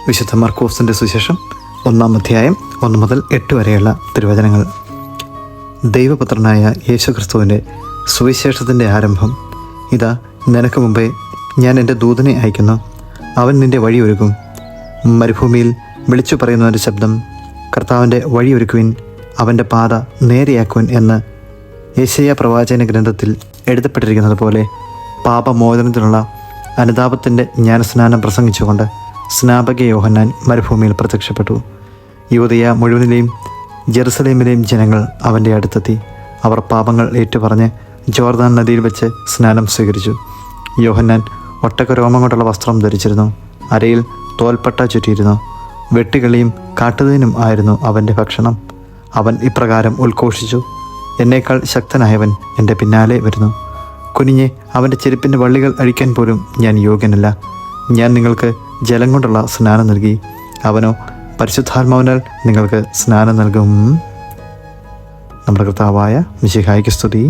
വിശുദ്ധ മർക്കോസിൻ്റെ സുവിശേഷം 1-ാം അധ്യായം 1 മുതൽ 8 വരെയുള്ള തിരുവചനങ്ങൾ. ദൈവപുത്രനായ യേശുക്രിസ്തുവിൻ്റെ സുവിശേഷത്തിൻ്റെ ആരംഭം. ഇതാ, നിനക്ക് മുമ്പേ ഞാൻ എൻ്റെ ദൂതനെ അയക്കുന്നു, അവൻ നിൻ്റെ വഴിയൊരുക്കും. മരുഭൂമിയിൽ വിളിച്ചു പറയുന്നവൻ്റെ ശബ്ദം, കർത്താവിൻ്റെ വഴിയൊരുക്കുവിൻ, അവൻ്റെ പാത നേരെയാക്കുവിൻ എന്ന് യെശയ്യാ പ്രവാചന ഗ്രന്ഥത്തിൽ എഴുതപ്പെട്ടിരിക്കുന്നത് പോലെ പാപമോചനത്തിനുള്ള അനുതാപത്തിൻ്റെ ജ്ഞാനസ്നാനം പ്രസംഗിച്ചുകൊണ്ട് സ്നാപക യോഹന്നാൻ മരുഭൂമിയിൽ പ്രത്യക്ഷപ്പെട്ടു. യൂദയ മുഴുവനിലെയും ജെറുസലേമിലെയും ജനങ്ങൾ അവൻ്റെ അടുത്തെത്തി. അവർ പാപങ്ങൾ ഏറ്റുപറഞ്ഞ് ജോർദാൻ നദിയിൽ വെച്ച് സ്നാനം സ്വീകരിച്ചു. യോഹന്നാൻ ഒട്ടകരോമം കൊണ്ടുള്ള വസ്ത്രം ധരിച്ചിരുന്നു, അരയിൽ തോൽപ്പട്ട ചുറ്റിയിരുന്നു. വെട്ടുകിളിയും കാട്ടുതേനും ആയിരുന്നു അവൻ്റെ ഭക്ഷണം. അവൻ ഇപ്രകാരം ഉദ്ഘോഷിച്ചു, എന്നേക്കാൾ ശക്തനായവൻ എൻ്റെ പിന്നാലെ വരുന്നു. കുനിഞ്ഞ് അവൻ്റെ ചെരുപ്പിൻ്റെ വള്ളികൾ അഴിക്കാൻ പോലും ഞാൻ യോഗ്യനല്ല. ഞാൻ നിങ്ങൾക്ക് ജലം കൊണ്ടുള്ള സ്നാനം നൽകി, അവനോ പരിശുദ്ധാത്മാവിനാൽ നിങ്ങൾക്ക് സ്നാനം നൽകും. നമ്മുടെ കർത്താവായ മിശിഹായ്ക്ക് സ്തുതി.